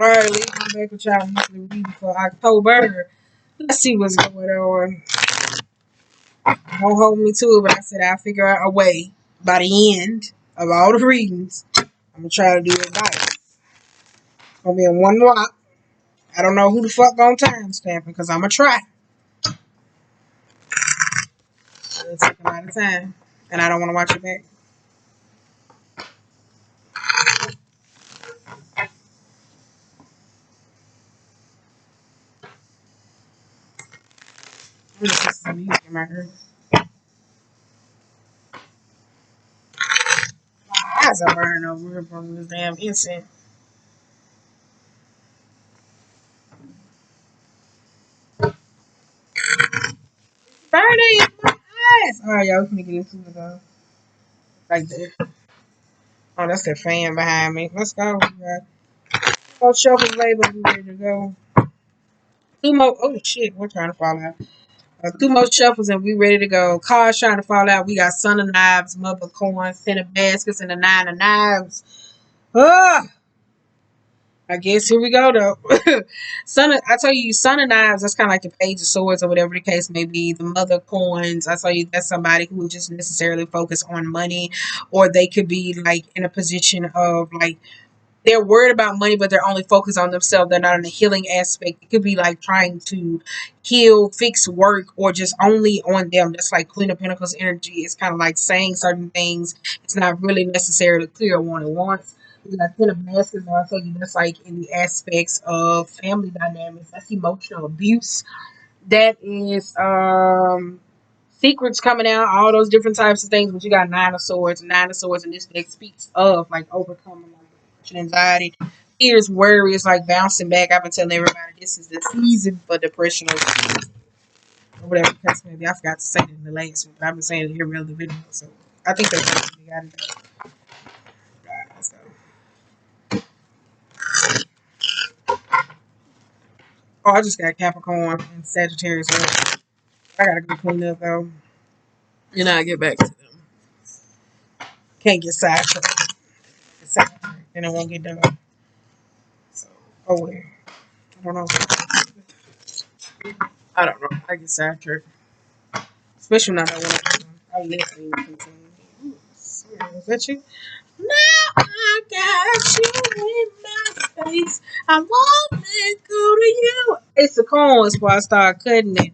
Alright, I'm back with y'all monthly reading for October. Let's see what's going on. Don't hold me to it, but I said I'll figure out a way by the end of all the readings. I'm gonna try to do it right. It's gonna be in one block. I don't know who the fuck gonna timestamp it because I'm gonna try. It'll take a lot of time, and I don't want to watch it back. I'm just put some music in my ear. My eyes are burning over here from this damn incense. Burning in my eyes. Alright, y'all, we can get into it though. Right there. Oh, that's the fan behind me. Let's go. Oh, shuffle label, we ready to go. Two more. Oh shit, we're trying to fall out. Two more shuffles and we ready to go. Cards trying to fall out. We got Son of Knives, Mother Coins, Ten of Baskets, and the Nine of Knives. Ah, I guess here we go though. I tell you, Son of Knives. That's kind of like the Page of Swords or whatever the case may be. The Mother Coins. I tell you, that's somebody who would just necessarily focus on money, or they could be like in a position of like they're worried about money, but they're only focused on themselves. They're not in the healing aspect. It could be like trying to heal, fix work, or just only on them. That's like Queen of Pentacles energy. It's kind of like saying certain things. It's not really necessarily clear on what it wants. You got Ten of Baskets, and I'll tell you that's like in the aspects of family dynamics. That's emotional abuse. That is secrets coming out, all those different types of things. But you got Nine of Swords. Nine of Swords in this deck speaks of like overcoming like depression, anxiety, fears, worry. It's like bouncing back. I've been telling everybody this is the season for depression or whatever the case may be. I forgot to say it in the last one, but I've been saying it every other video. So I think they probably got it. So. Oh, I just got Capricorn and Sagittarius. I gotta go clean up though. You know, I get back to them. Can't get sidetracked. And it won't get done. So, oh well. I don't know. I don't know. I get sidetracked. Especially when I don't want to. I literally continue. Is that you? Now I got you in my face. I won't let go to you. It's the corns before I start cutting it.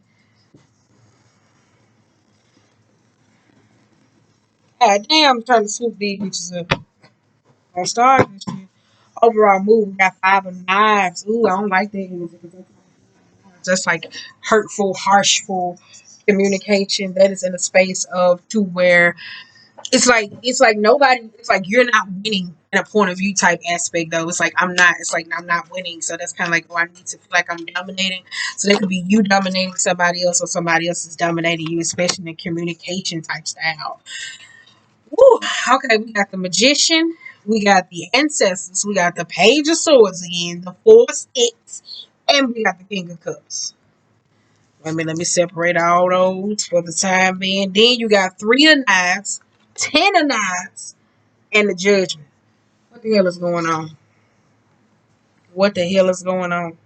God damn, I'm trying to swoop these bitches up. Don't start this shit. Overall move, we got Five of Knives. Ooh, I don't like that. Just like hurtful, harshful communication that is in a space of to where it's like nobody, it's like you're not winning in a point of view type aspect though. It's like I'm not winning. So that's kind of like, oh, I need to feel like I'm dominating. So that could be you dominating somebody else or somebody else is dominating you, especially in communication type style. Woo. Okay, we got the Magician, we got the Ancestors, we got the Page of Swords again, the Four of Sticks, and we got the King of Cups. Let me separate all those for the time being. Then you got Three of Knives, Ten of Knives, and the Judgment. What the hell is going on? What the hell is going on?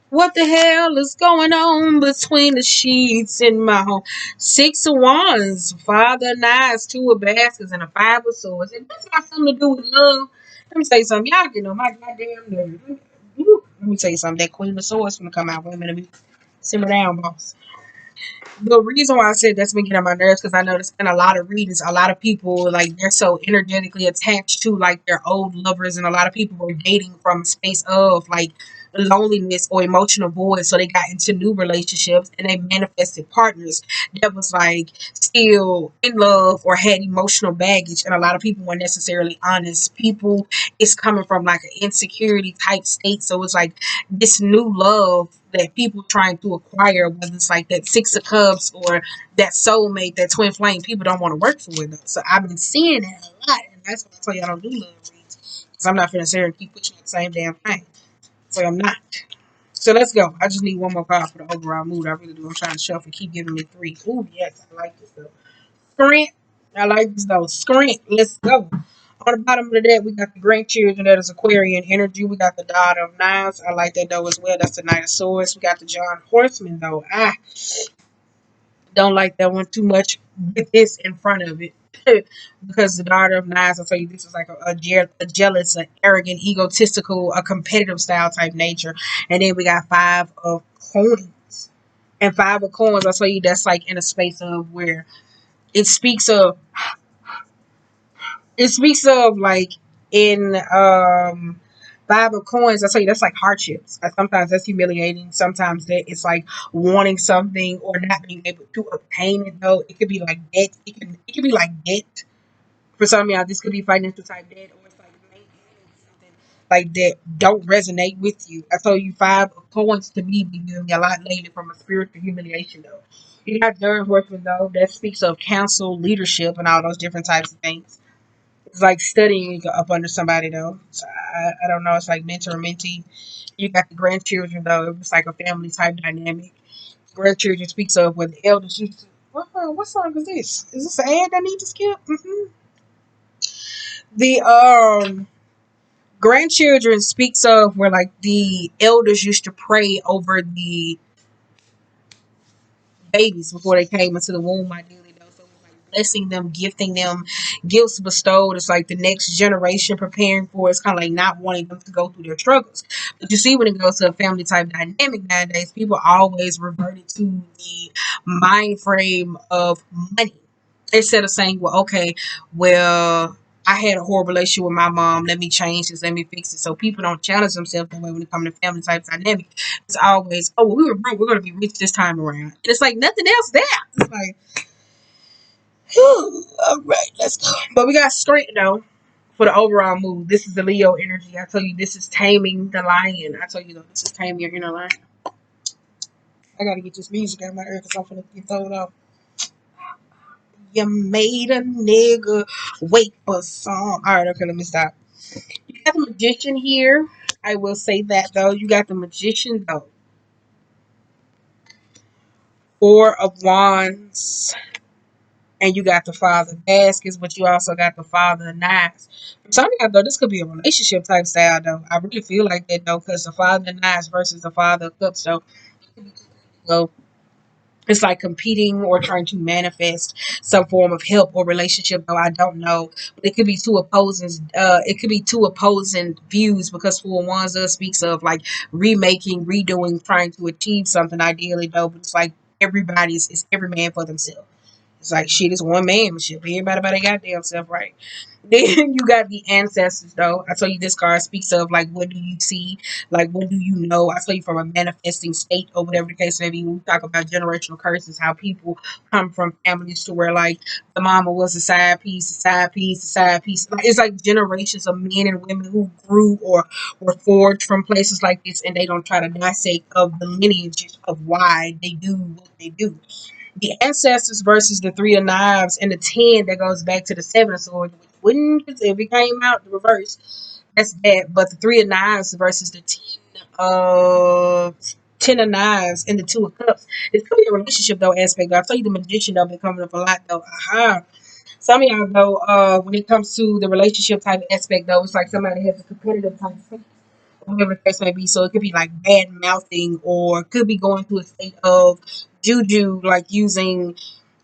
What the hell is going on between the sheets in my home? Six of Wands, Five of Knives, Two of Baskets, and a Five of Swords. And that's got something to do with love. Let me tell you something. Y'all get on my goddamn nerves. Let me tell you something. That Queen of Swords gonna come out. Wait a minute. Simmer down, boss. The reason why I said that's been getting on my nerves because I noticed in a lot of readings, a lot of people like they're so energetically attached to like their old lovers, and a lot of people were dating from a space of like loneliness or emotional void. So they got into new relationships and they manifested partners that was like still in love or had emotional baggage, and a lot of people weren't necessarily honest. People is coming from like an insecurity type state, so it's like this new love that people trying to acquire, whether it's like that Six of Cups or that soulmate, that twin flame, people don't want to work for them. So I've been seeing that a lot, and that's why I tell you I don't do love reads because I'm not finna sit here and keep pushing the same damn thing. So I'm not. So let's go. I just need one more card for the overall mood. I really do. I'm trying to shuffle. Keep giving me three. Ooh, yes, I like this though. Scrant. I like this though. Scrant. Let's go. On the bottom of the deck, we got the grandchildren. That is Aquarian energy. We got the Daughter of Knives. I like that though as well. That's the Knight of Swords. We got the John Horseman though. Don't like that one too much with this in front of it. Because the Daughter of Knives, I'll tell you, this is like a jealous, an arrogant, egotistical, a competitive style type nature. And then we got Five of Coins. And Five of Coins, I'll tell you, that's like in a space of where it speaks of like in Five of Coins, I tell you that's like hardships. Like sometimes that's humiliating. Sometimes that it's like wanting something or not being able to obtain it though. It could be like debt. It could be like debt. For some of y'all, this could be financial type debt, or it's like maintaining something like that don't resonate with you. I told you Five of Coins to me be giving me a lot lately from a spiritual humiliation though. You got Third Horseman though, that speaks of counsel, leadership, and all those different types of things. It's like studying up under somebody though. So I don't know. It's like mentor and mentee. You got the grandchildren though. It's like a family type dynamic. Grandchildren speaks of when the elders used to. What song is this? Is this an ad I need to skip? The grandchildren speaks of where like the elders used to pray over the babies before they came into the womb, ideally though. So it's like blessing them, gifting them, gifts bestowed. It's like the next generation preparing for it. It's kind of like not wanting them to go through their struggles. But you see, when it goes to a family type dynamic nowadays, people always reverted to the mind frame of money instead of saying, well, okay, well, I had a horrible relationship with my mom. Let me change this. Let me fix it. So people don't challenge themselves that way when it comes to family type dynamic. It's always, oh, well, we were broke. We're going to be rich this time around. And it's like nothing else there. It's like, whew, all right, let's go. But we got straight though for the overall mood. This is the Leo energy. I tell you, this is taming the lion. I tell you though, this is taming your inner lion. I got to get this music out of my ear because I'm going to get thrown off. You made a nigga wait for some. All right, okay, let me stop. You got the Magician here. I will say that though. You got the Magician though. Four of Wands. And you got the Father of Baskets, but you also got the Father of Knives. For some of y'all though, this could be a relationship type style though. I really feel like that though, because the Father of Knives versus the Father of Cups though. So it's like competing or trying to manifest some form of help or relationship though. I don't know, but it could be two opposing views, because for ones that speaks of like remaking, redoing, trying to achieve something ideally though, but it's like it's every man for themselves. It's like shit, it's one man shit. Everybody by their goddamn self, right? Then you got the ancestors though. I told you this card speaks of like what do you see, like what do you know. I tell you from a manifesting state or whatever the case may be. When we talk about generational curses, how people come from families to where like the mama was a side piece, a side piece, a side piece. Like, it's like generations of men and women who grew or were forged from places like this, and they don't try to dissect of the lineage of why they do what they do. The ancestors versus the Three of Knives and the 10 that goes back to the Seven of Swords, which wouldn't, if it came out the reverse, that's that. But the Three of Knives versus the ten of Knives and the Two of Cups. It's could be a relationship though aspect. I'll tell you the Magician though been coming up a lot though. Some of y'all though, when it comes to the relationship type aspect though, it's like somebody has a competitive type of whatever the case may be. So it could be like bad mouthing, or could be going through a state of juju, like using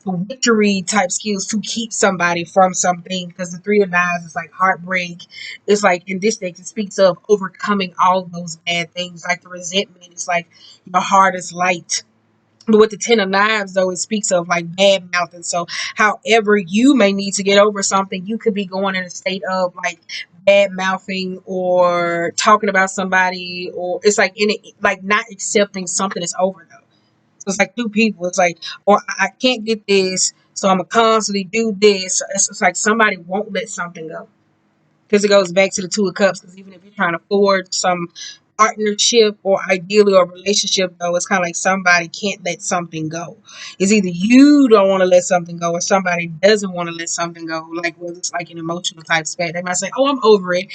victory type skills to keep somebody from something. Because the Three of Knives is like heartbreak. It's like in this deck, it speaks of overcoming all those bad things, like the resentment. It's like your heart is light. But with the Ten of Knives, though, it speaks of like bad mouthing. So, however, you may need to get over something, you could be going in a state of like bad mouthing or talking about somebody, or it's like in it, like not accepting something is over though. So it's like two people. It's like, or I can't get this, so I'm gonna constantly do this. It's like somebody won't let something go, because it goes back to the Two of Cups. Because even if you're trying to forge some partnership or ideally a relationship, though, it's kind of like somebody can't let something go. It's either you don't want to let something go, or somebody doesn't want to let something go. Like whether it's like an emotional type spat, they might say, "Oh, I'm over it,"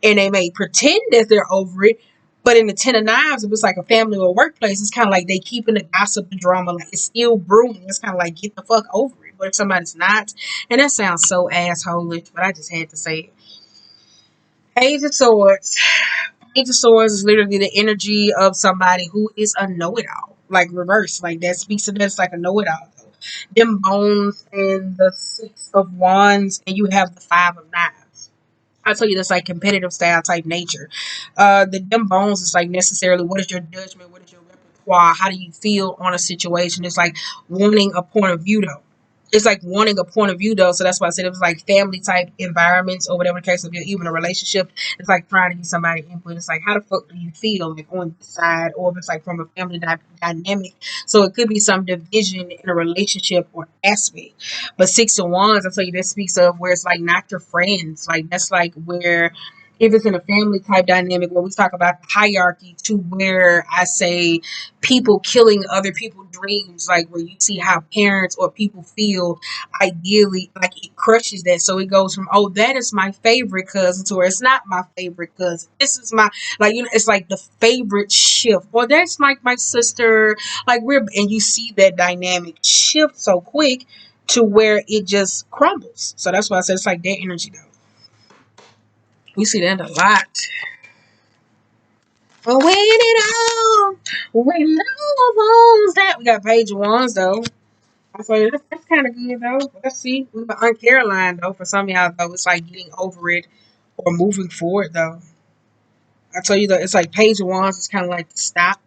and they may pretend that they're over it, But in the Ten of Knives, if it's like a family or a workplace, it's kind of like they keeping the gossip, the drama, like it's still brewing. It's kind of like get the fuck over it. But if somebody's not, and that sounds so assholish, but I just had to say it. Page of Swords. Page of Swords is literally the energy of somebody who is a know-it-all, like reverse, like that speaks to that's like a know-it-all. Them bones and the Six of Wands, and you have the Five of Knives. I tell you, that's like competitive style type nature. The them bones is like necessarily what is your judgment, what is your repertoire, how do you feel on a situation? It's like wanting a point of view though. It's like wanting a point of view though. So that's why I said it was like family type environments or whatever the case of even a relationship. It's like trying to get somebody input. It's like how the fuck do you feel like on the side, or if it's like from a family dynamic. So it could be some division in a relationship or aspect. But Six of Wands, I tell you, that speaks of where it's like not your friends. Like that's like where if it's in a family type dynamic where we talk about the hierarchy to where I say people killing other people's dreams, like where you see how parents or people feel ideally, like it crushes that. So it goes from, oh, that is my favorite cousin to where it's not my favorite cousin. This is my, like, you know, it's like the favorite shift. Or that's like my sister. Like and you see that dynamic shift so quick to where it just crumbles. So that's why I said it's like that energy though. We see that a lot. But when it all, when love owns that, we got Page of Wands though. So that's kind of good though. Let's see. We got Aunt Caroline though. For some of y'all though, it's like getting over it or moving forward though. I tell you that it's like Page of Wands is kind of like the stop.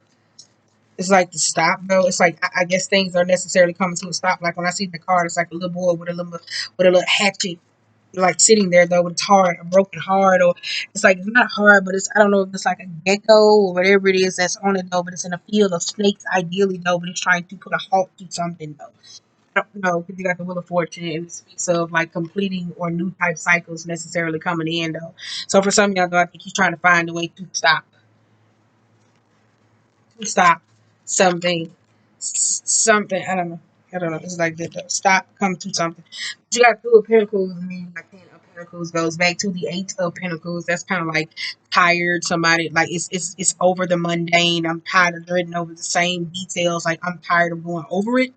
It's like the stop though. It's like I guess things are necessarily coming to a stop. Like when I see the card, it's like a little boy with a little hatchet like sitting there though with its heart, a broken heart, or it's like it's not hard, but it's I don't know if it's like a gecko or whatever it is that's on it though, but it's in a field of snakes ideally though, but it's trying to put a halt to something though. I don't know because you got the Wheel of Fortune and it speaks of like completing or new type cycles necessarily coming in though. So for some of y'all though, I think he's trying to find a way to stop something, something. I don't know. It's like that. Though. Stop. Come to something. But you got Two of Pentacles, and then like Ten of Pentacles goes back to the Eight of Pentacles. That's kind of like tired. Somebody like it's over the mundane. I'm tired of dreading over the same details. Like I'm tired of going over it.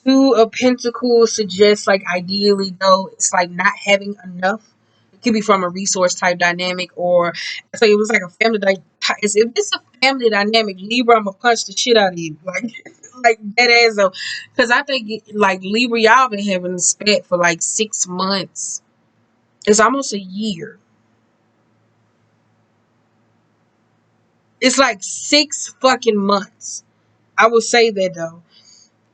Two of Pentacles suggests like ideally though it's like not having enough. It could be from a resource type dynamic or so it was like a family if it's a family dynamic, Libra, I'm gonna punch the shit out of you. Like like that as though because I think like Libra, y'all been having a spat for like 6 months. It's almost a year. It's like 6 fucking months. I would say that though.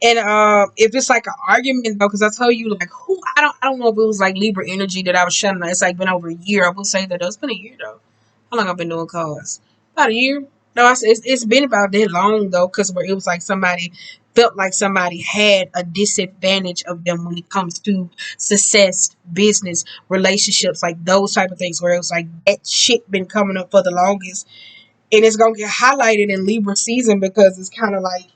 And if it's like an argument though, because I tell you like who I don't know if it was like Libra energy that I was shutting. It's like been over a year. I would say that though. It's been a year though. How long I've been doing cards? About a year. No, it's been about that long though, because where it was like somebody felt like somebody had a disadvantage of them when it comes to success, business, relationships, like those type of things. Where it was like that shit been coming up for the longest, and it's gonna get highlighted in Libra season because it's kind of like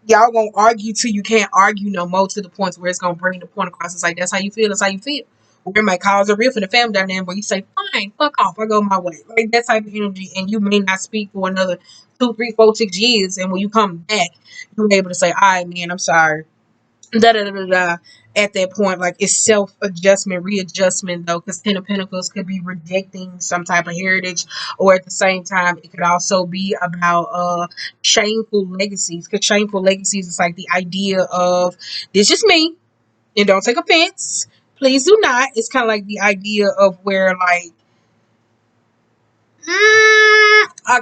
y'all gonna argue till you can't argue no more to the point where it's gonna bring the point across. It's like that's how you feel. That's how you feel. Or it might cause a rift in the family dynamic where you say, "Fine, fuck off, I go my way." Like that type of energy, and you may not speak for another 2, 3, 4, 6 years, and when you come back, you're able to say, "All right, man, I'm sorry." Da da da da da. At that point, like it's self adjustment, readjustment though, because Ten of Pentacles could be rejecting some type of heritage, or at the same time, it could also be about shameful legacies. Because shameful legacies is like the idea of this is me, and don't take offense. Please do not. It's kind of like the idea of where like I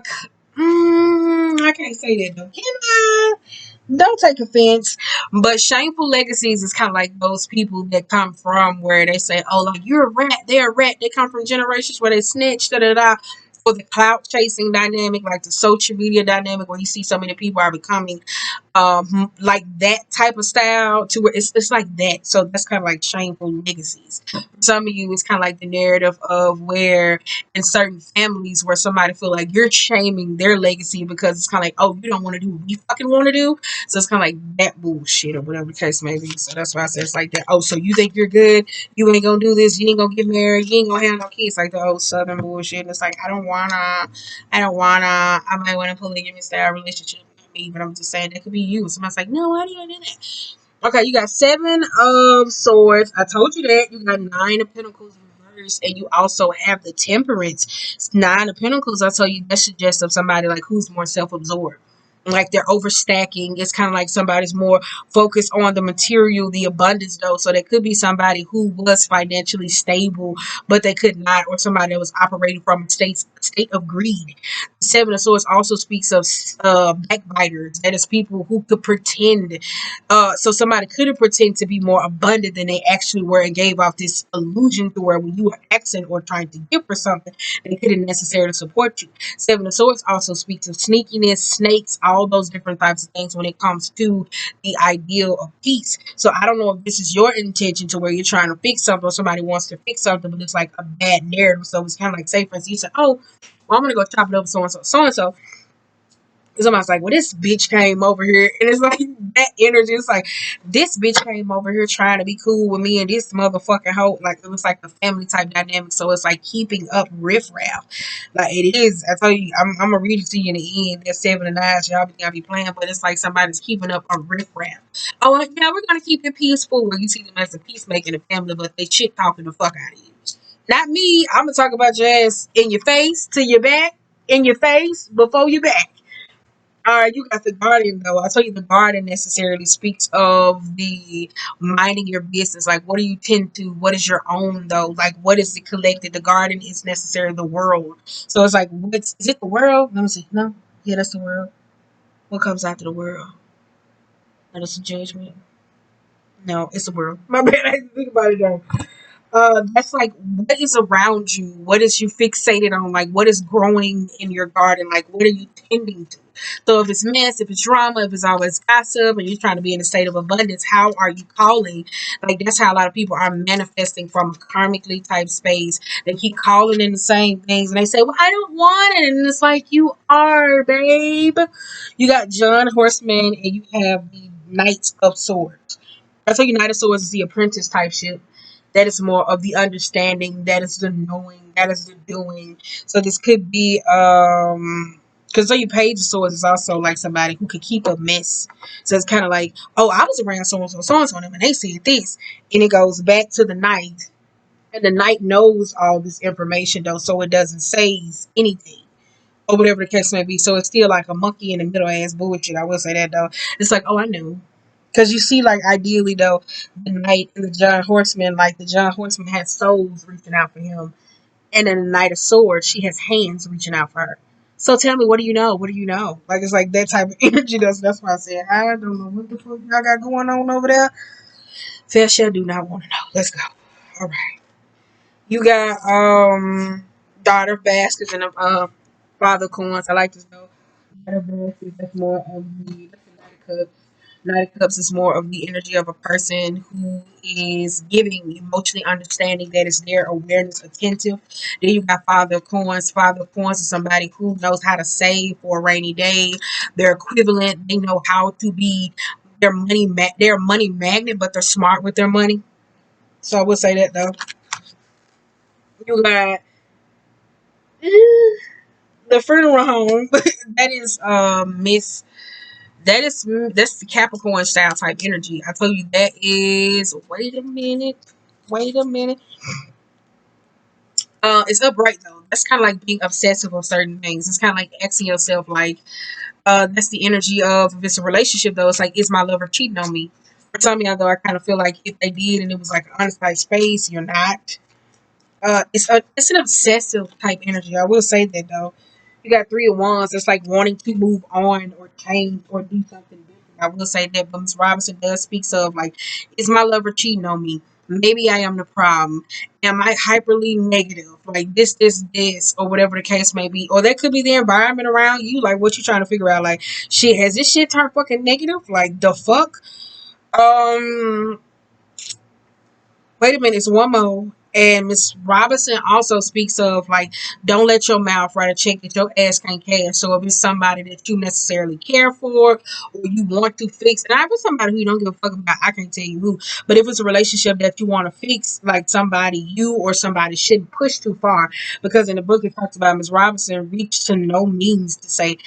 can't say that though. Can I? Don't take offense, but shameful legacies is kind of like those people that come from where they say, "Oh, like you're a rat, they're a rat." They come from generations where they snitch, da da da. Or the clout chasing dynamic, like the social media dynamic, where you see so many people are becoming like that type of style to where it's like that. So that's kind of like shameful legacies. For some of you, it's kind of like the narrative of where in certain families where somebody feel like you're shaming their legacy because it's kind of like, oh, you don't want to do what we fucking want to do. So it's kind of like that bullshit or whatever the case may be. So that's why I said it's like that. Oh, so you think you're good? You ain't gonna do this. You ain't gonna get married. You ain't gonna have no kids. Like the old Southern bullshit. And it's like I might want a polygamy style relationship. Me, but I'm just saying that could be you. Somebody's like, no, why do you do that? Okay, you got 7 of Swords. I told you that. You got 9 of Pentacles reversed, and you also have the Temperance. It's 9 of Pentacles. I told you that suggests of somebody like who's more self-absorbed. Like they're overstacking. It's kind of like somebody's more focused on the material, the abundance, though. So there could be somebody who was financially stable, but they could not, or somebody that was operating from a state of greed. 7 of Swords also speaks of backbiters. That is people who could pretend. So somebody could pretend to be more abundant than they actually were and gave off this illusion to where when you were asking or trying to give for something, they couldn't necessarily support you. 7 of Swords also speaks of sneakiness, snakes, all those different types of things when it comes to the ideal of peace. So I don't know if this is your intention to where you're trying to fix something or somebody wants to fix something, but it's like a bad narrative. So it's kind of like, say, for instance, you say, oh, well, I'm going to go chop it up with so and so, so and so. Somebody's like, well, this bitch came over here. And it's like that energy. It's like, this bitch came over here trying to be cool with me and this motherfucking hoe. Like, it was like the family type dynamic. So it's like keeping up riffraff. Like, it is. I tell you, I'm going to read it to you in the end. That's 7 of 9. Y'all be playing. But it's like somebody's keeping up a riffraff. Oh, yeah, we're going to keep it peaceful. Where you see them as a peacemaker in the family, but they shit talking the fuck out of you. Not me. I'm going to talk about your ass in your face, to your back, in your face, before your back. All right, you got the Guardian though. I told you the Guardian necessarily speaks of the minding your business. Like, what do you tend to? What is your own though? Like, what is the collected? The Guardian is necessarily the world. So it's like, is it the world? Let me see. No, yeah, that's the world. What comes after the world? That is the judgment. No, it's the world. My bad. I didn't think about it though. That's like what is around you, what is you fixated on, like what is growing in your garden, like what are you tending to. So if it's mess, if it's drama, if it's always gossip and you're trying to be in a state of abundance, how are you calling? Like that's how a lot of people are manifesting from a karmically type space. They keep calling in the same things and they say, well, I don't want it, and it's like, you are, babe. You got John Horseman and you have the Knights of Swords. That's why United Swords is the apprentice type ship. That is more of the understanding. That is the knowing. That is the doing. So this could be because so your Page of Swords is also like somebody who could keep a mess. So it's kind of like, oh, I was around so and so and they said this, and it goes back to the Knight, and the Knight knows all this information though, so it doesn't say anything or whatever the case may be. So it's still like a monkey in the middle ass bullshit. I will say that though. It's like, oh, I knew. Because you see, like, ideally, though, the Knight and the John Horseman, like, the John Horseman has souls reaching out for him. And then the Knight of Swords, she has hands reaching out for her. So tell me, what do you know? What do you know? Like, it's like that type of energy. That's why I said, I don't know what the fuck y'all got going on over there. Fair share do not want to know. Let's go. All right. You got, Daughter of Baskets and, Father of Coins. I like this, though. Daughter of Baskets, that's more of that's the Knight of Cups. Knight of Cups is more of the energy of a person who is giving, emotionally understanding, that is their awareness, attentive. Then you got Father of Coins. Father of Coins is somebody who knows how to save for a rainy day. They're equivalent. They know how to be they're a money magnet, but they're smart with their money. So I would say that though. You got the funeral home. That is Miss. That's the Capricorn style type energy. I told you that is. Wait a minute. Wait a minute. It's upright though. That's kind of like being obsessive of certain things. It's kind of like asking yourself, like, that's the energy of if it's a relationship though. It's like, is my lover cheating on me? For some of y'all though, I kind of feel like if they did and it was like an honest like space, you're not. It's an obsessive type energy. I will say that though. You got 3 of Wands. It's like wanting to move on or change or do something different. I will say that, but Miss Robinson does speaks of like, is my lover cheating on me? Maybe I am the problem. Am I hyperly negative? Like this, or whatever the case may be. Or that could be the environment around you. Like what you trying to figure out. Like, shit, has this shit turned fucking negative? Like the fuck? Um Wait a minute, it's one more. And Miss Robinson also speaks of like, don't let your mouth write a check that your ass can't cash. So if it's somebody that you necessarily care for or you want to fix, and if it's somebody who you don't give a fuck about, I can't tell you who. But if it's a relationship that you want to fix, like somebody you or somebody shouldn't push too far, because in the book it talks about Miss Robinson reached to no means to say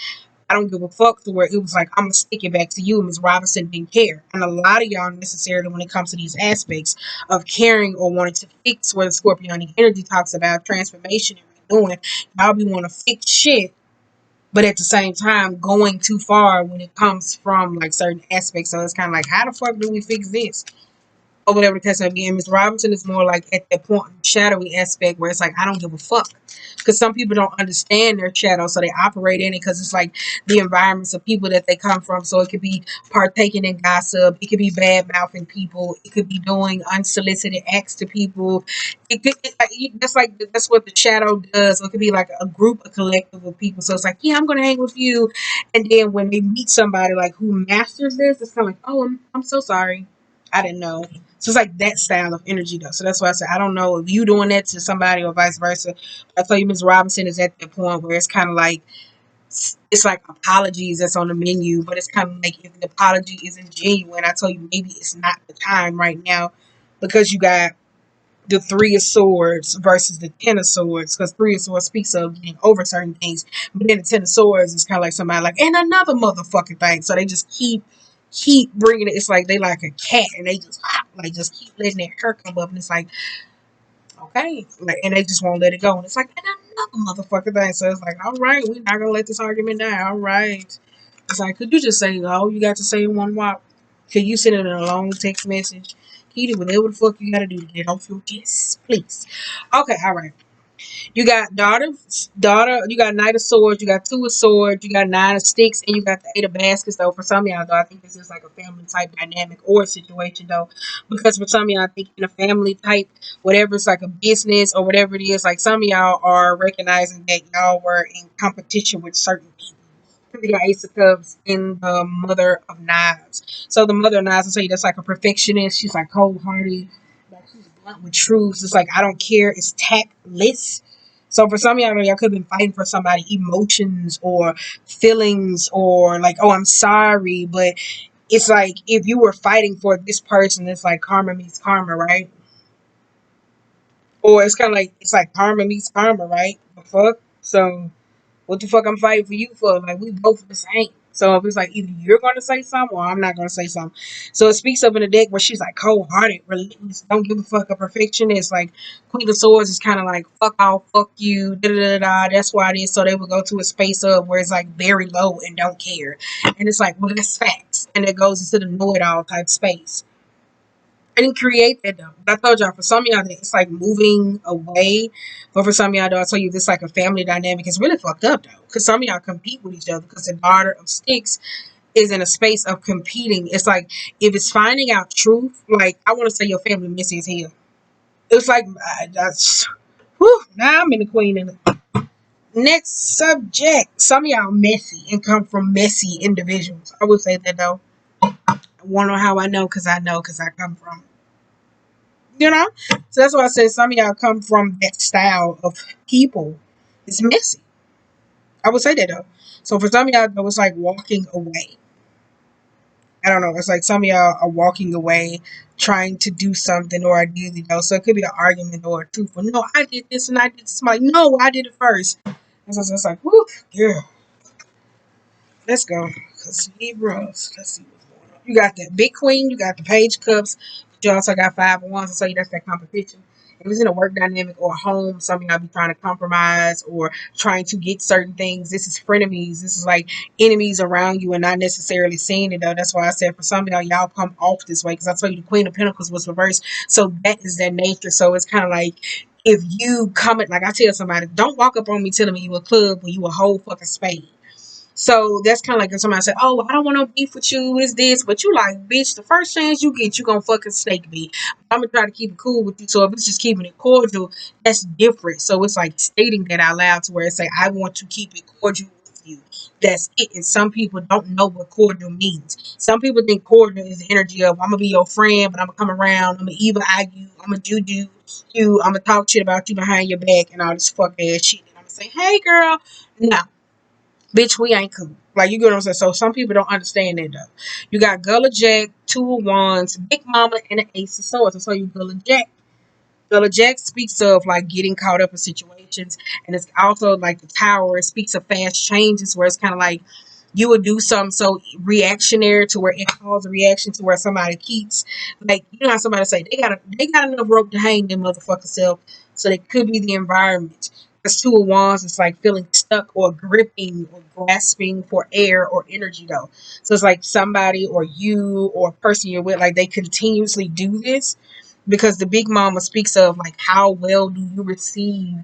I don't give a fuck, to where it was like, I'm gonna stick it back to you. And Ms. Robinson didn't care. And a lot of y'all necessarily, when it comes to these aspects of caring or wanting to fix, where the Scorpionic energy talks about transformation and renewing, y'all be want to fix shit, but at the same time going too far when it comes from like certain aspects. So it's kind of like, how the fuck do we fix this? Or whatever the case may be. And Miss Robinson is more like at that point, shadowy aspect where it's like, I don't give a fuck. Because some people don't understand their shadow, so they operate in it because it's like the environments of people that they come from. So it could be partaking in gossip, it could be bad mouthing people, it could be doing unsolicited acts to people. That's what the shadow does. So it could be like a group, a collective of people. So it's like, yeah, I'm gonna hang with you, and then when they meet somebody like who masters this, it's kind of like, oh, I'm so sorry, I didn't know. So it's like that style of energy though. So that's why I said I don't know if you doing that to somebody or vice versa. I tell you, Ms. Robinson is at the point where it's kind of like it's like apologies that's on the menu, but it's kind of like if the apology isn't genuine, I tell you maybe it's not the time right now, because you got the Three of Swords versus the Ten of Swords, because Three of Swords speaks of getting over certain things, but then the Ten of Swords is kind of like somebody like, and another motherfucking thing. So they just keep bringing it. It's like they like a cat, and they just like just keep letting their hair come up, and it's like, okay, like, and they just won't let it go, and it's like, and another motherfucking thing. So it's like, all right, we're not gonna let this argument die. All right, it's like, could you just say all you got to say in one walk? Could you send it in a long text message? Can you do whatever the fuck you gotta do to get off your chest, please? Okay, all right. You got daughter. You got Knight of Swords. You got Two of Swords. You got Nine of Sticks, and you got the Eight of Baskets. Though for some of y'all, though, I think this is like a family type dynamic or situation, though, because for some of y'all, I think in a family type, whatever it's like a business or whatever it is, like some of y'all are recognizing that y'all were in competition with certain people. You got Ace of Cups and the Mother of Knives. So the Mother of Knives, I'll tell you, that's like a perfectionist. She's like cold hearted, like she's blunt with truths. It's like I don't care. It's tactless. So for some of y'all could have been fighting for somebody emotions or feelings or like, oh, I'm sorry, but it's like if you were fighting for this person, it's like karma meets karma, right? Or it's kind of like it's like karma meets karma, right? The fuck. So what the fuck I'm fighting for you for? Like we both the same. So if it's like either you're gonna say something or I'm not gonna say something. So it speaks up in the deck where she's like cold hearted, relentless, don't give a fuck, a perfectionist. Like Queen of Swords is kinda like fuck off, fuck you, da da da da. That's why it is. So they would go to a space of where it's like very low and don't care. And it's like, well that's facts. And it goes into the know it all type space. I didn't create that though. But I told y'all for some of y'all that it's like moving away. But for some of y'all though, I told you this like a family dynamic is really fucked up though. Because some of y'all compete with each other because the daughter of sticks is in a space of competing. It's like if it's finding out truth, like I want to say your family messy as hell. It's like that's whew, now I'm in the queen in the next subject. Some of y'all messy and come from messy individuals. I would say that though. I want to know how I know because I come from you know? So that's why I said some of y'all come from that style of people. It's messy. I would say that though. So for some of y'all, though, it's like walking away. I don't know. It's like some of y'all are walking away, trying to do something, or ideally though. So it could be an argument or a truthful. No, I did this and I did this. I'm like, no, I did it first. And so it's like, whoo, yeah. Let's go. Because Libras, let's see what's going on. You got that big queen, you got the page cups, but you also got five of wands. So you that's that competition. If it's in a work dynamic or a home, some of y'all be trying to compromise or trying to get certain things. This is frenemies. This is like enemies around you and not necessarily seeing it though. That's why I said for some of y'all come off this way because I told you the Queen of Pentacles was reversed. So that is their nature. So it's kind of like if you come like I tell somebody, don't walk up on me telling me you a club when you a whole fucking spade. So that's kind of like if somebody said, "Oh, I don't want no beef with you. Is this?" But you like, bitch, the first chance you get, you gonna fucking snake me. I'm gonna try to keep it cool with you. So if it's just keeping it cordial, that's different. So it's like stating that out loud to where it's like, I want to keep it cordial with you. That's it. And some people don't know what cordial means. Some people think cordial is the energy of, I'm gonna be your friend, but I'm gonna come around. I'm gonna evil eye you. I'm gonna juju you. I'm gonna talk shit about you behind your back and all this fuck ass shit. And I'm gonna say, hey girl, no. Bitch, we ain't cool. Like, you get what I'm saying? So some people don't understand that though. You got Gullah Jack, Two of Wands, Big Mama, and an Ace of Swords. So you Gullah Jack. Gullah Jack speaks of like getting caught up in situations, and it's also like the Tower. It speaks of fast changes, where it's kind of like you would do something so reactionary to where it calls a reaction to where somebody keeps, like, you know how somebody say they got enough rope to hang their motherfucker self, so they could be the environment. Because Two of Wands is like feeling stuck or gripping or grasping for air or energy though. So it's like somebody or you or a person you're with, like they continuously do this because the Big Mama speaks of like how well do you receive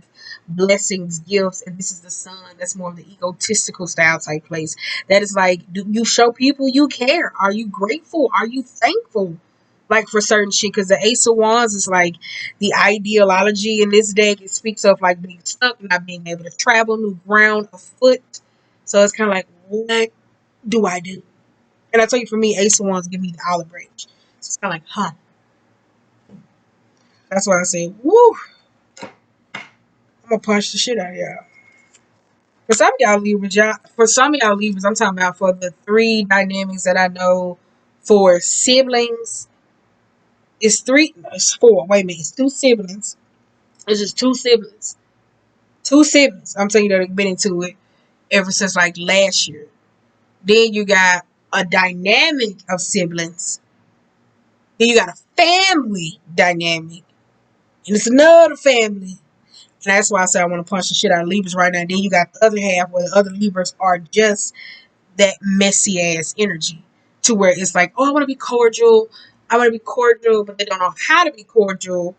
blessings, gifts, and this is the Sun. That's more of the egotistical style type place. That is like, do you show people you care? Are you grateful? Are you thankful? Like for certain shit, because the Ace of Wands is like the ideology in this deck. It speaks of like being stuck, not being able to travel new ground afoot. So it's kind of like, what do I do? And I tell you, for me, Ace of Wands give me the olive branch. So it's kind of like, huh. That's why I say, woo, I'm gonna punch the shit out of y'all. For some of y'all Libras, I'm talking about for the three dynamics that I know for siblings. It's three, no, it's four. Wait a minute, it's two siblings. It's just two siblings. Two siblings. I'm telling you that have been into it ever since like last year. Then you got a dynamic of siblings. Then you got a family dynamic. And it's another family. And that's why I say I want to punch the shit out of Libras right now. Then you got the other half where the other Libras are just that messy ass energy to where it's like, oh, I want to be cordial. I want to be cordial, but they don't know how to be cordial.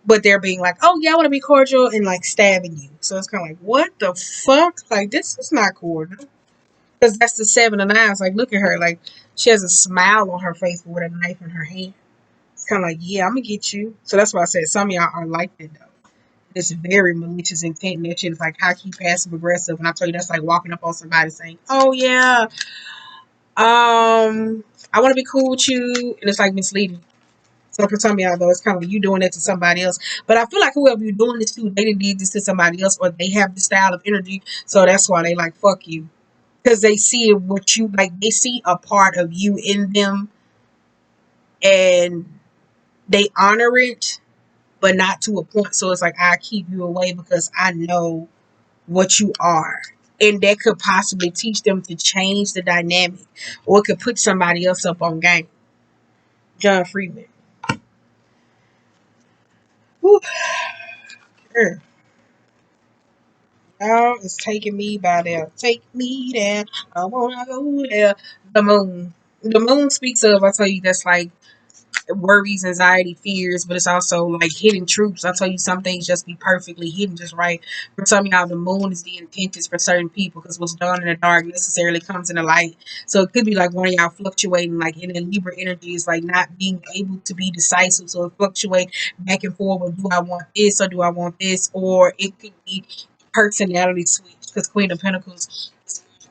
But they're being like, oh, yeah, I want to be cordial and like stabbing you. So it's kind of like, what the fuck? Like, this is not cordial. Because that's the Seven of Nines. Like, look at her. Like, she has a smile on her face with a knife in her hand. It's kind of like, yeah, I'm going to get you. So that's why I said some of y'all are like that, though. It's very malicious intent, and that shit is like high key passive aggressive. And I tell you, that's like walking up on somebody saying, oh, yeah, I want to be cool with you, and it's like misleading. So for some of y'all though, it's kind of like you doing that to somebody else. But I feel like whoever you're doing this to, they did this to somebody else, or they have the style of energy, so that's why they like fuck you, because they see what you like. They see a part of you in them, and they honor it, but not to a point. So it's like, I keep you away because I know what you are. And that could possibly teach them to change the dynamic, or it could put somebody else up on game. John Freeman. Whew. Girl, y'all is taking me by there. Take me there. I wanna go there. The moon. The moon speaks of, I tell you, that's like worries, anxiety, fears, but it's also like hidden truths. I tell you, some things just be perfectly hidden, just right. For some of y'all, the moon is the intentions for certain people, because what's done in the dark necessarily comes in the light. So it could be like one of y'all fluctuating, like in the Libra energy, is like not being able to be decisive. So it fluctuate back and forth. Well, do I want this or do I want this? Or it could be personality switch, because Queen of Pentacles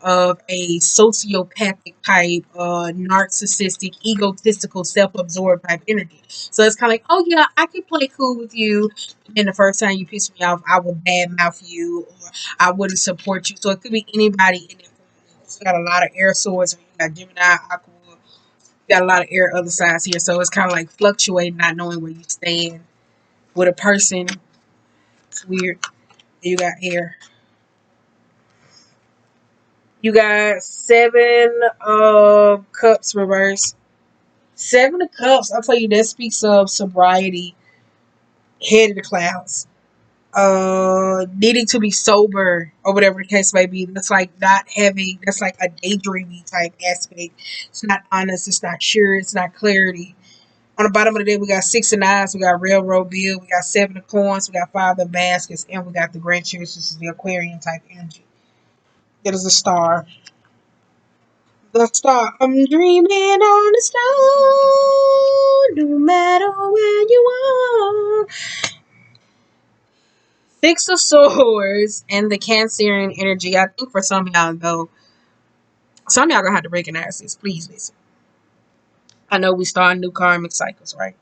of a sociopathic type, narcissistic, egotistical, self-absorbed type energy. So it's kind of like, oh yeah, I can play cool with you. And the first time you piss me off, I will badmouth you, or I wouldn't support you. So it could be anybody in it. You got a lot of air swords, or you got Gemini, Aqua. You got a lot of air other sides here. So it's kind of like fluctuating, not knowing where you stand with a person. It's weird. You got air. You got Seven of Cups reverse. Seven of Cups, I'll tell you, that speaks of sobriety, head of the clouds, needing to be sober, or whatever the case may be. That's like not heavy. That's like a daydreamy type aspect. It's not honest. It's not sure. It's not clarity. On the bottom of the day, we got Six of Nines. We got Railroad Bill. We got Seven of Coins. We got Five of Baskets. And we got the Grand Church. This is the Aquarian type energy. It is a star. The star. I'm dreaming on the star. No matter where you are. Six of Swords and the Cancerian energy. I think for some of y'all, though, some of y'all gonna have to recognize this. Please listen. I know we start new karmic cycles, right?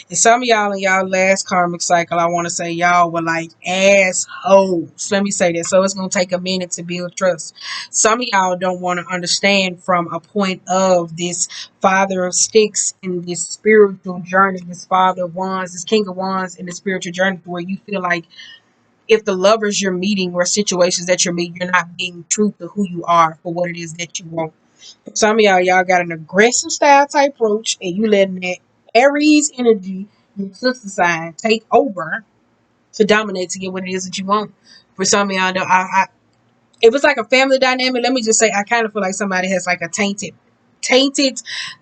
And some of y'all in y'all last karmic cycle, I want to say y'all were like assholes. Let me say that. So it's going to take a minute to build trust. Some of y'all don't want to understand from a point of this Father of Sticks in this spiritual journey, this Father of Wands, this King of Wands in the spiritual journey, where you feel like if the lovers you're meeting or situations that you're meeting, you're not being true to who you are for what it is that you want. Some of y'all got an aggressive style type approach, and you letting that Aries energy, your sister sign, take over to dominate to get what it is that you want. For some of y'all, though, if it's like a family dynamic, let me just say, I kind of feel like somebody has like a tainted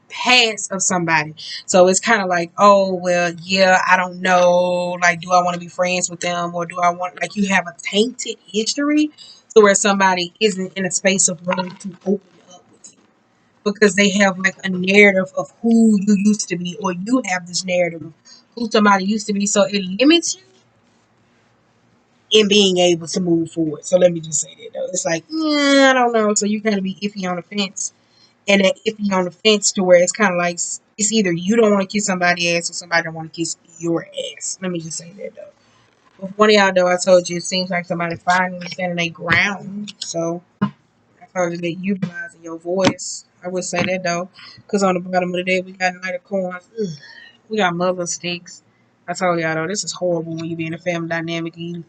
past of somebody. So it's kind of like, oh well, yeah, I don't know. Like, do I want to be friends with them, or do I want, like, you have a tainted history to where somebody isn't in a space of willing to open up with you because they have like a narrative of who you used to be, or you have this narrative of who somebody used to be. So it limits you in being able to move forward. So let me just say that though. It's like, I don't know. So you kind of be iffy on the fence. And that iffy on the fence to where it's kind of like it's either you don't want to kiss somebody's ass or somebody don't want to kiss your ass. Let me just say that though. With one of y'all though, I told you it seems like somebody finally standing their ground. So I told you that utilizing your voice. I would say that though, because on the bottom of the day we got Knight of Coins. Ugh. We got Mother Sticks. I told y'all though, this is horrible when you be in a family dynamic and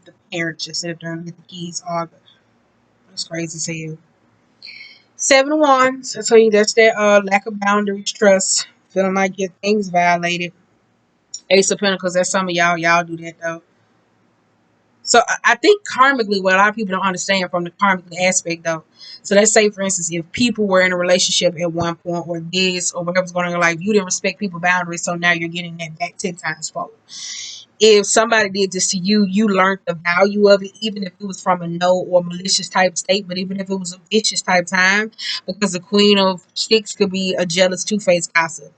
the parents just sit there and let the kids argue. That's crazy as hell. Seven of Wands. I tell you that's that lack of boundaries, trust, feeling like your things violated. Ace of Pentacles. That's some of y'all. Y'all do that though. So I think karmically, what a lot of people don't understand from the karmic aspect, though. So let's say, for instance, if people were in a relationship at one point, or this, or whatever's going on in your life, you didn't respect people's boundaries, so now you're getting that back 10 times fold. If somebody did this to you, you learned the value of it, even if it was from a no or malicious type state, but even if it was a vicious type time, because the Queen of Sticks could be a jealous, two-faced gossip,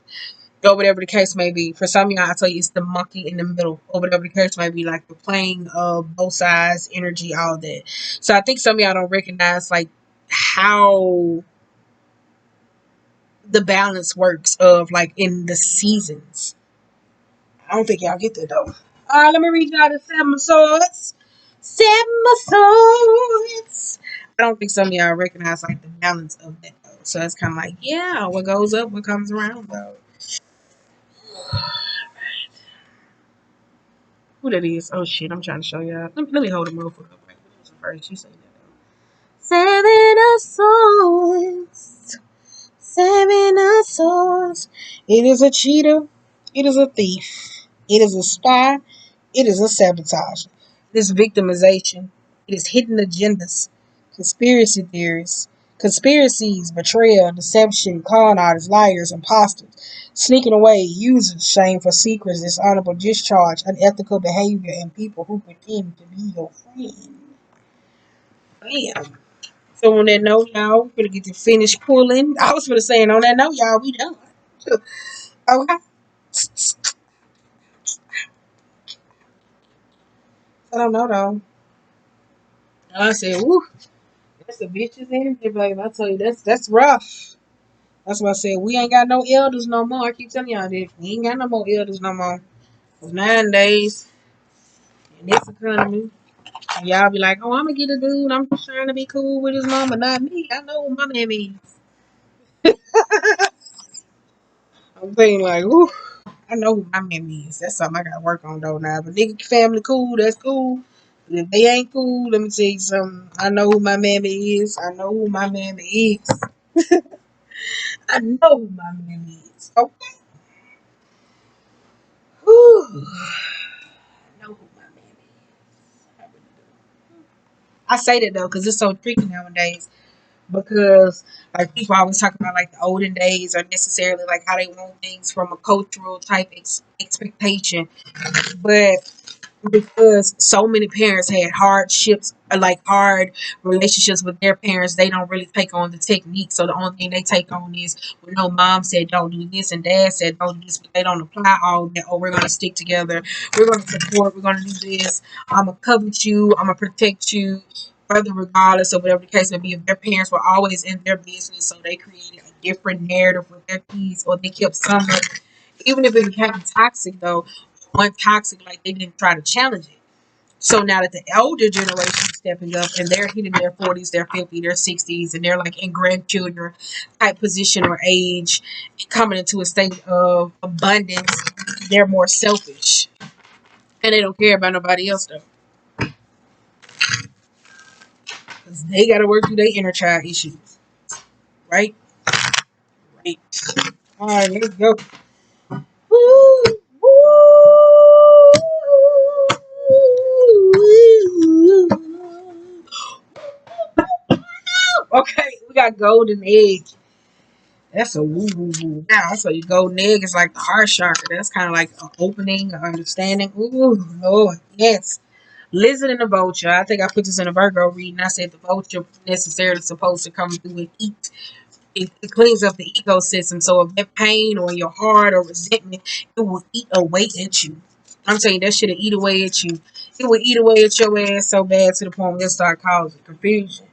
or whatever the case may be. For some of y'all, I tell you, it's the monkey in the middle, or whatever the case may be, like the playing of both sides, energy, all that. So I think some of y'all don't recognize like how the balance works of like in the seasons. I don't think y'all get that though. Let me read y'all the Seven of Swords. Seven of Swords. I don't think some of y'all recognize like the balance of that though. So it's kind of like, yeah, what goes up, what comes around though. Who that is? Oh shit, I'm trying to show y'all. Let me hold the motherfucker up right first. You say that though. Seven of Swords. Seven of Swords. It is a cheater. It is a thief. It is a spy. It is a sabotage. It is victimization. It is hidden agendas, conspiracy theories, conspiracies, betrayal, deception, con artists, liars, imposters, sneaking away, users, shameful secrets, dishonorable discharge, unethical behavior, and people who pretend to be your friend. Bam. So on that note, y'all, we're gonna get to finish pulling. I was gonna say, and on that note, y'all, we done. Okay. I don't know though. And I said, woo, that's a bitch's energy, baby. I tell you, that's rough. That's why I said we ain't got no elders no more. I keep telling y'all that we ain't got no more elders no more. 'Cause nowadays in this economy, y'all be like, oh, I'm gonna get a dude. I'm just trying to be cool with his mama, not me. I know what my man is. I'm saying like, ooh, I know who my man is. That's something I gotta work on though now. But nigga family cool, that's cool. But if they ain't cool, let me tell you something. I know who my man is. I know who my man is. I know who my man is. Okay. Whew. I know who my man is. I really do. I say that though, because it's so tricky nowadays. Because like people always talk about like the olden days or necessarily like how they want things from a cultural type expectation, but because so many parents had hardships like hard relationships with their parents, they don't really take on the technique. So the only thing they take on is, well, no, mom said don't do this and dad said don't do this, but they don't apply all that. Oh, we're gonna stick together, we're gonna support, we're gonna do this, I'm gonna cover you, I'm gonna protect you, further regardless of whatever the case may be. If their parents were always in their business, so they created a different narrative with their kids, or they kept some of it, even if it became toxic though, one toxic, like they didn't try to challenge it. So now that the older generation is stepping up and they're hitting their 40s, their 50s, their 60s, and they're like in grandchildren type position or age and coming into a state of abundance, they're more selfish and they don't care about nobody else though. Because they got to work through their inner child issues. Right? Right. All right, let's go. Woo, woo. Okay, we got golden egg. That's a woo woo woo. Now, so your golden egg is like the heart chakra. That's kind of like an opening, an understanding. Ooh, Lord, yes. Lizard and the vulture. I think I put this in a Virgo reading. I said the vulture necessarily supposed to come through and eat. It cleans up the ecosystem. So if that pain or your heart or resentment, it will eat away at you. I'm saying that shit'll eat away at you. It will eat away at your ass so bad to the point where it start causing confusion.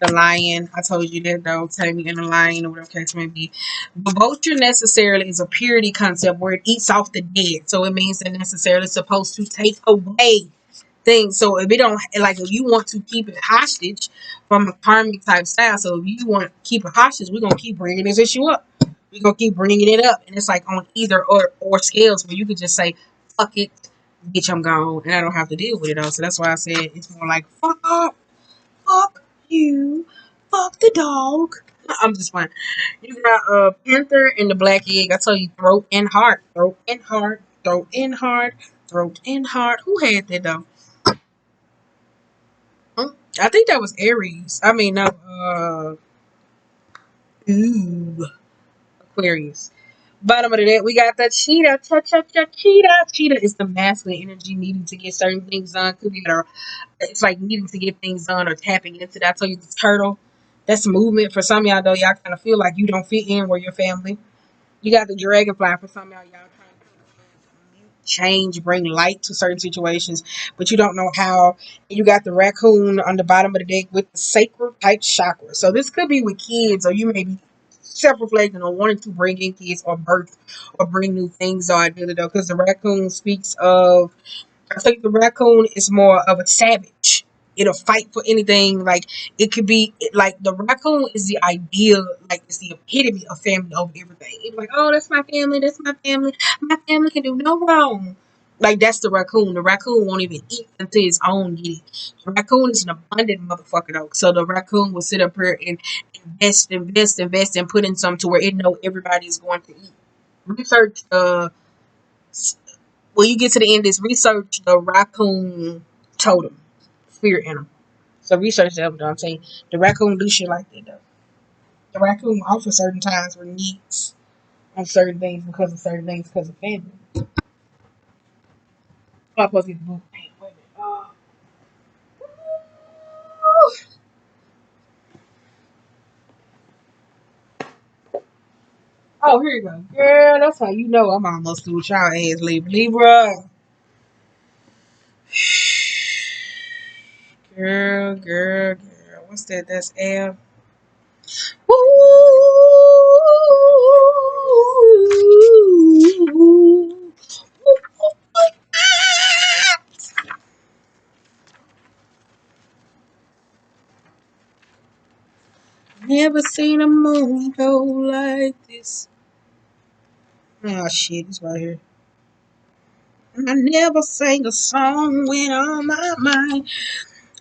The lion, I told you that though, Tammy and the lion or whatever case may be. The vulture necessarily is a purity concept where it eats off the dead. So it means that necessarily supposed to take away things. So if it don't, like, if you want to keep it hostage from a karmic type style, so if you want to keep it hostage, we're gonna keep bringing this issue up. We're gonna keep bringing it up, and it's like on either or scales where you could just say, "Fuck it, bitch, I'm gone," and I don't have to deal with it all. So that's why I said it's more like fuck up, fuck you, fuck the dog. I'm just fine. You got panther and the black egg. I tell you, throat and heart, throat and heart, throat and heart, throat and heart. Who had that though? I think that was Aries. I mean, no, ooh, Aquarius. Bottom of the deck, we got the cheetah. Cheetah. Cheetah is the masculine energy needing to get certain things done. Could be it's like needing to get things done or tapping into that. I told you the turtle. That's movement. For some of y'all, though, y'all kind of feel like you don't fit in where your family. You got the dragonfly. For some of y'all trying to change, bring light to certain situations, but you don't know how. You got the raccoon on the bottom of the deck with the sacred type chakra. So this could be with kids, or you may be self-reflecting on wanting to bring in kids or birth or bring new things on, really though, because the raccoon speaks of, I think the raccoon is more of a savage. It'll fight for anything. Like it could be like the raccoon is the ideal, like it's the epitome of family over everything. It's like, oh, that's my family. That's my family. My family can do no wrong. Like that's the raccoon. The raccoon won't even eat until his own get it. The raccoon is an abundant motherfucker though. So the raccoon will sit up here and invest, and put in something to where it know everybody is going to eat. Research when you get to the end, is research the raccoon totem, spirit animal. So research that. What I'm saying, the raccoon do shit like that though. The raccoon offer certain times where needs on certain things because of certain things because of family. Oh, I'm supposed to get the book. Wait a minute. Oh, here you go. Girl, that's how you know I'm almost through with y'all ass, Libra. Girl. What's that? That's L. Ooh. Never seen a moon go like this. Oh shit, it's right here. I never sang a song when on my mind.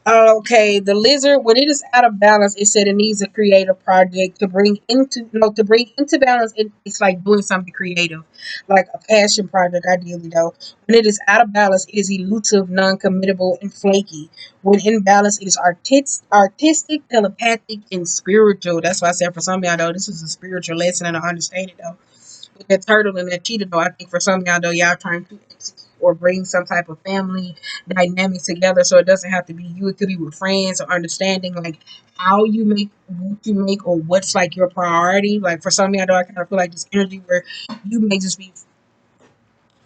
Okay, the lizard, when it is out of balance, it said it needs a creative project to bring into, to bring into balance. It's like doing something creative, like a passion project. Ideally, though, when it is out of balance, it is elusive, non-committable, and flaky. When in balance, it is artistic, telepathic, and spiritual. That's why I said for some of y'all though, this is a spiritual lesson and I understand it though. With that turtle and that cheetah though, I think for some of y'all though, y'all trying to execute. or bring some type of family dynamic together. So it doesn't have to be you. It could be with friends or understanding like how you make what you make or what's like your priority. Like for some of me, I know I kind of feel like this energy where you may just be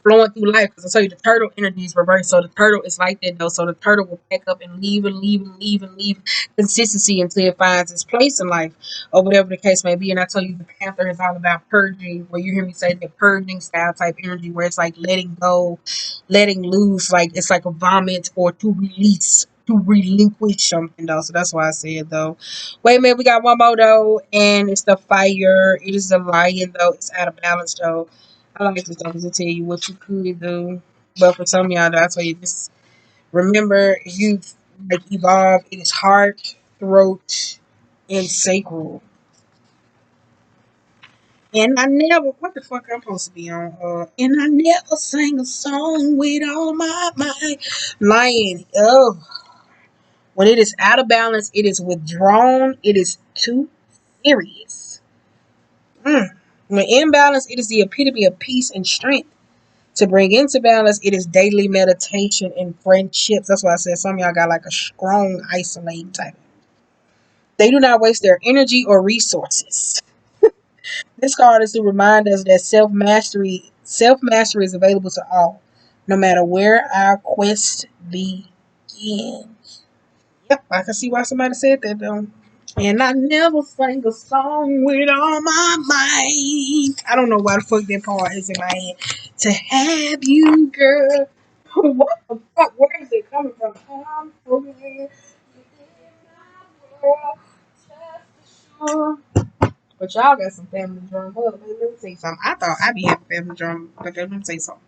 flowing through life. Because I tell you, the turtle energy is reversed. So the turtle is like that though. So the turtle will pack up and leave and leave and leave and leave consistency until it finds its place in life, or whatever the case may be. And I tell you, the panther is all about purging. Where you hear me say that purging style type energy, where it's like letting go, letting loose, like it's like a vomit or to release. To relinquish something though, so that's why I said though. Wait a minute, we got one more though, and it's the fire. It is the lion though. It's out of balance though. I like this stuff to tell you what you could do. But for some of y'all, I tell you, just remember you like evolve. It is heart, throat, and sacral. And I never, what the fuck I'm supposed to be on? And I never sang a song with all my mind. Lion, oh, when it is out of balance, it is withdrawn. It is too serious. When in balance, it is the epitome of peace and strength. To bring into balance, it is daily meditation and friendships. That's why I said some of y'all got like a strong isolating type. They do not waste their energy or resources. This card is to remind us that self mastery is available to all, no matter where our quest begins. Yep, I can see why somebody said that though. And I never sang a song with all my might. I don't know why the fuck that part is in my head. To have you, girl. What the fuck? Where is it coming from? I'm so glad you're in my world, just sure. But y'all got some family drama. Let me tell you something. I thought I'd be having family drama, but let me tell you something.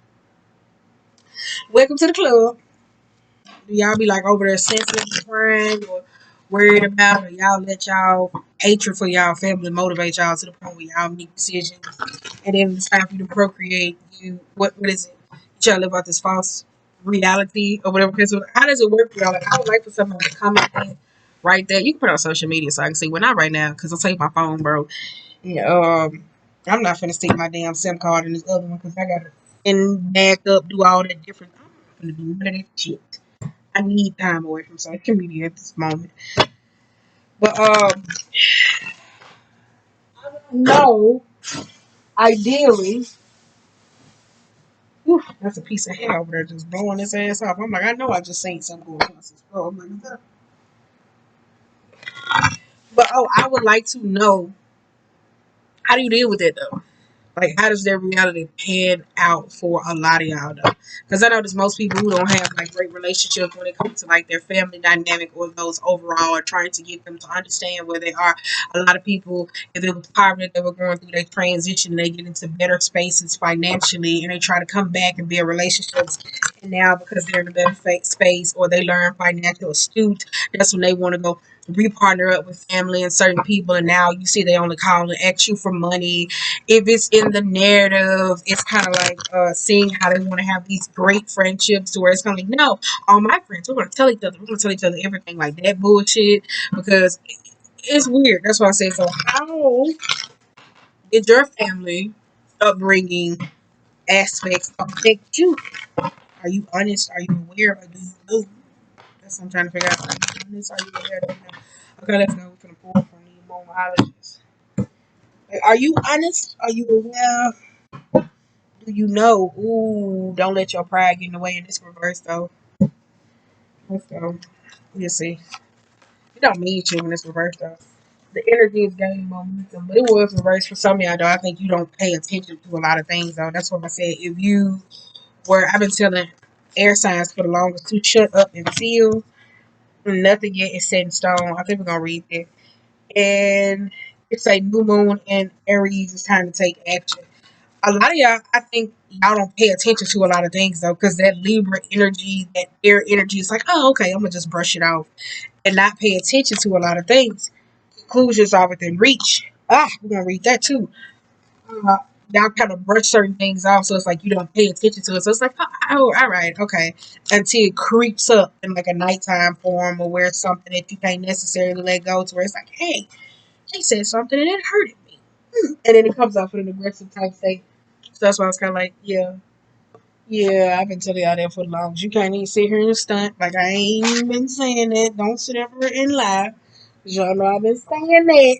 Welcome to the club. Do y'all be like over there sensitive, crying, or worried about, or y'all let y'all hatred for y'all family motivate y'all to the point where y'all make decisions, and then it's time for you to procreate? You what is it? You try to live out this false reality or whatever. So how does it work for y'all? Like I would like for someone to comment that right there. You can put it on social media so I can see. Well, not right now because I'll take my phone, bro. Yeah, I'm not finna stick my damn SIM card in this other one because I gotta and back up, do all that different. I'm not finna do none of that shit. I need time away from social media at this moment. But no, ideally, whew, that's a piece of hair over there just blowing his ass off. I'm like, I know I just seen something going across his throat. I'm like, but oh, I would like to know, how do you deal with it though? Like, how does their reality pan out for a lot of y'all, though? Because I know there's most people who don't have, like, great relationships when it comes to, like, their family dynamic or those overall, or trying to get them to understand where they are. A lot of people, if it was poverty they were going through, they transition, they get into better spaces financially, and they try to come back and build relationships. And now, because they're in a better space or they learn financial astute, that's when they want to go repartner up with family and certain people. And now you see they only call and ask you for money. If it's in the narrative, it's kind of like seeing how they want to have these great friendships to where it's kind of like, no, all my friends, we're going to tell each other, we're going to tell each other everything, like that bullshit, because it's weird. That's why I say, so how did your family upbringing aspects affect you? Are you honest? Are you aware? Or do you know? That's what I'm trying to figure out. Are you honest? Are you aware? Do you know? Okay, let's go. We're going to pull from the monologist. Are you honest? Are you aware? Do you know? Ooh, don't let your pride get in the way in this reverse though. Let's go. We'll see. It don't mean shit when it's reversed though. The energy is gaining momentum, but it was reversed for some of y'all though. I think you don't pay attention to a lot of things though. That's what I said. If you were, I've been telling air signs for the longest to shut up and feel. Nothing yet is set in stone. I think we're gonna read that. And it's a new moon and Aries is time to take action. A lot of y'all, I think y'all don't pay attention to a lot of things though, because that Libra energy, that air energy is like, oh, okay, I'm gonna just brush it off and not pay attention to a lot of things. Conclusions are within reach. We're gonna read that too. Uh, y'all kind of brush certain things off, so it's like you don't pay attention to it. So it's like, oh, all right, okay, until it creeps up in like a nighttime form or where it's something that you can't necessarily let go to, where it's like, hey, they said something and it hurted me, and then it comes off in an aggressive type state. So that's why I was kind of like, yeah, Yeah, I've been telling y'all that for the longest. You can't even sit here and stunt. Like, I ain't even been saying that. Don't sit up here and lie. 'Cause y'all know I've been saying that.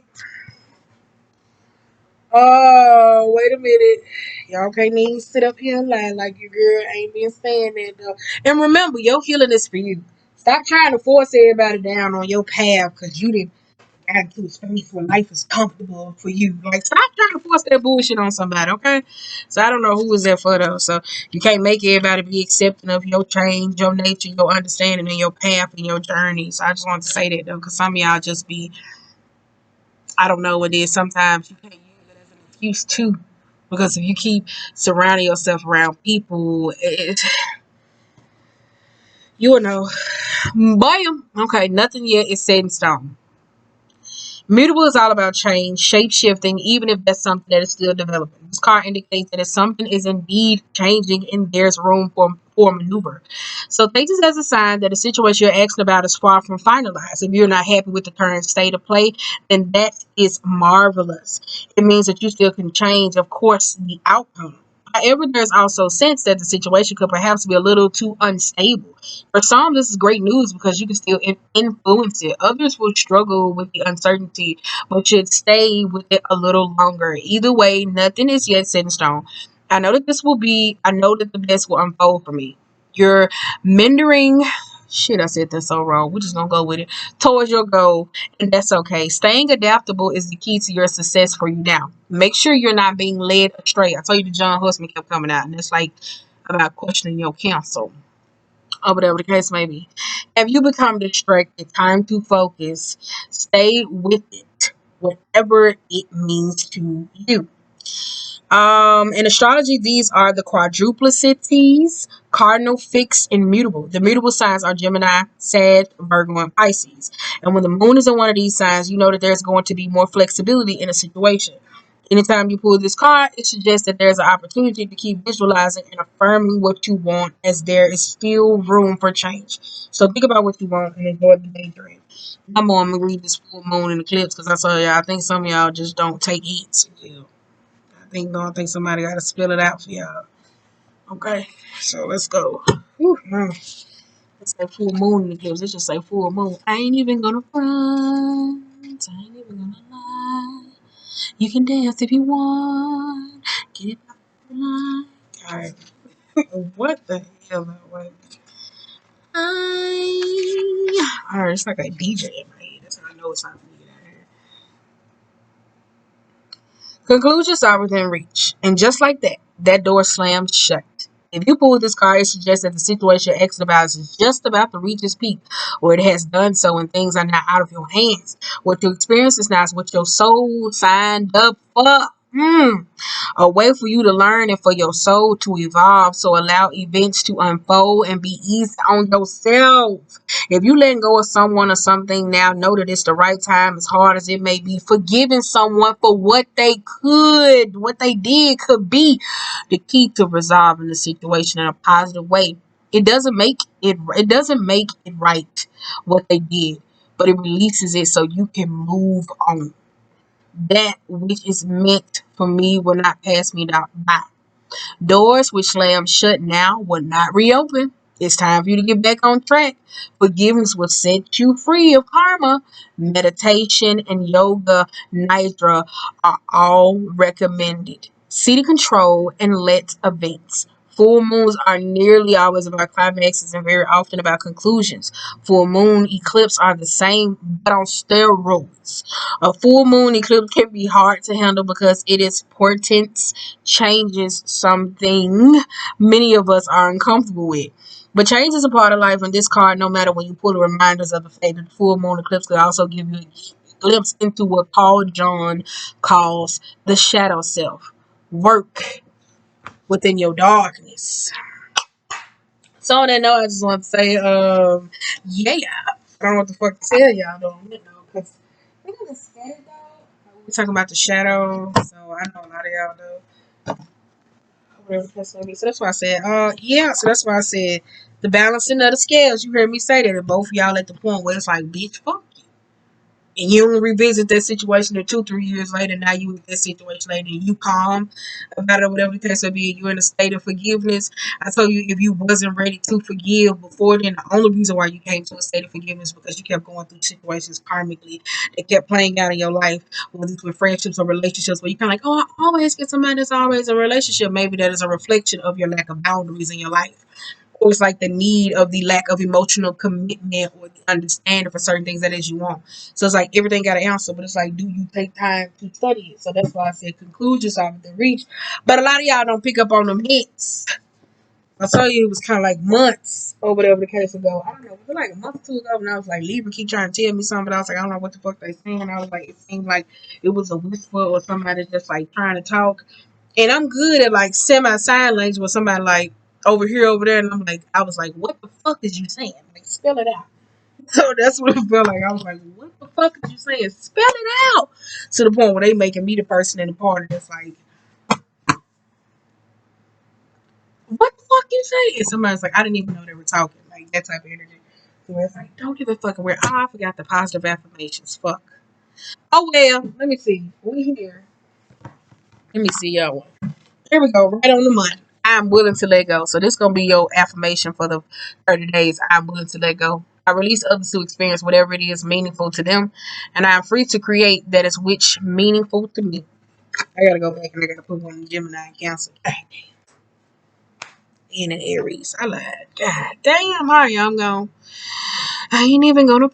Oh, wait a minute. Y'all can't even sit up here and lie like your girl ain't been saying that, though. And remember, your healing is for you. Stop trying to force everybody down on your path because you didn't got to a space where life is comfortable for you. Like, stop trying to force that bullshit on somebody, okay? So, I don't know who was that for, though. So, you can't make everybody be accepting of your change, your nature, your understanding, and your path and your journey. So, I just want to say that, though, because some of y'all just be, I don't know what it is. Sometimes you can't use it as an excuse, too. Because if you keep surrounding yourself around people, you will know. Bam. Okay, nothing yet is set in stone. Mutable is all about change, shape shifting, even if that's something that is still developing. This card indicates that if something is indeed changing and there's room for maneuver. So take this as a sign that the situation you're asking about is far from finalized. If you're not happy with the current state of play, then that is marvelous. It means that you still can change, of course, the outcome. However, there's also sense that the situation could perhaps be a little too unstable. For some, this is great news because you can still influence it. Others will struggle with the uncertainty, but should stay with it a little longer. Either way, nothing is yet set in stone. I know that the best will unfold for me. You're mentoring. Shit, I said that so wrong. We're just gonna go with it. Towards your goal, and that's okay. Staying adaptable is the key to your success for you now. Make sure you're not being led astray. I told you the John Husman kept coming out, and it's like about questioning your counsel or whatever the case may be. If you become distracted, time to focus. Stay with it, whatever it means to you. In astrology, these are the quadruplicities, cardinal, fixed, and mutable. The mutable signs are Gemini, Sag, Virgo, and Pisces. And when the moon is in one of these signs, you know that there's going to be more flexibility in a situation. Anytime you pull this card, it suggests that there's an opportunity to keep visualizing and affirming what you want, as there is still room for change. So think about what you want and enjoy the daydream. I'm going to read this full moon in eclipse because I saw y'all. I think some of y'all just don't take hints. Yeah. I think somebody got to spell it out for y'all. Okay, so let's go. Whew, man. Let's say full moon in the eclipse. Let's just say full moon. I ain't even gonna front. I ain't even gonna lie. You can dance if you want. Get it off the line. Alright. What the hell? Wait. Alright, it's like a DJ in my head. That's how I know it's time for me to get out of here. Conclusions are within reach. And just like that, that door slams shut. If you pull this card, it suggests that the situation you're asking about is just about to reach its peak, or it has done so, and things are now out of your hands. What you experience is now is what your soul signed up for. A way for you to learn and for your soul to evolve. So allow events to unfold and be easy on yourself. If you letting go of someone or something now, know that it's the right time, as hard as it may be. Forgiving someone for what they did could be the key to resolving the situation in a positive way. It doesn't make it right what they did, but it releases it so you can move on. That which is meant for me will not pass me by. Doors which slam shut now will not reopen. It's time for you to get back on track. Forgiveness will set you free of karma. Meditation and yoga nidra are all recommended. City control and let events. Full moons are nearly always about climaxes and very often about conclusions. Full moon eclipse are the same but on steroids. A full moon eclipse can be hard to handle because it is portents changes something many of us are uncomfortable with. But change is a part of life, and this card, no matter when you pull the reminders of the fact that the full moon eclipse, could also give you a glimpse into what Paul John calls the shadow self. Work within your darkness. So on that note, I just want to say, yeah. I don't know what the fuck to tell y'all though, because we got scattered though. We're talking about the shadow, so I know a lot of y'all know. Whatever the case may be. So that's why I said, yeah. So that's why I said the balancing of the scales. You heard me say that, and both of y'all at the point where it's like, bitch, fuck you. and you don't revisit that situation in 2, 3 years later, now you in that situation later and you calm about it or whatever the case may be, you're in a state of forgiveness. I told you if you wasn't ready to forgive before then, the only reason why you came to a state of forgiveness is because you kept going through situations karmically that kept playing out in your life, whether it's with friendships or relationships, where you kind of like, oh, I always get somebody that's always in a relationship. Maybe that is a reflection of your lack of boundaries in your life, or it's like the need of the lack of emotional commitment or the understanding for certain things that is you want. So it's like everything got an answer, but it's like, do you take time to study it? So that's why I said conclusions are the reach. But a lot of y'all don't pick up on them hints. I saw you it was kind of like months or whatever the case ago. I don't know, it was like a month or two ago, and I was like, Libra keep trying to tell me something, but I was like, I don't know what the fuck they saying. I was like, it seemed like it was a whisper or somebody just like trying to talk. And I'm good at like semi sign language with somebody like over here, over there, and I'm like, I was like, what the fuck is you saying? Like, spell it out. So that's what it felt like. I was like, what the fuck is you saying? Spell it out. To the point where they making me the person in the party that's like, what the fuck you say? And somebody's like, I didn't even know they were talking. Like that type of energy. So it's like, don't give a fuck. Where I forgot the positive affirmations. Fuck. Oh well, let me see. We here. Let me see y'all. Here we go, right on the money. I'm willing to let go. So this gonna be your affirmation for the 30 days. I'm willing to let go. I release others to experience whatever it is meaningful to them, and I am free to create that is which meaningful to me. I gotta go back and I gotta put one in Gemini and Cancer. God damn, and an Aries. I lied. God damn, how I'm gone. I ain't even gonna.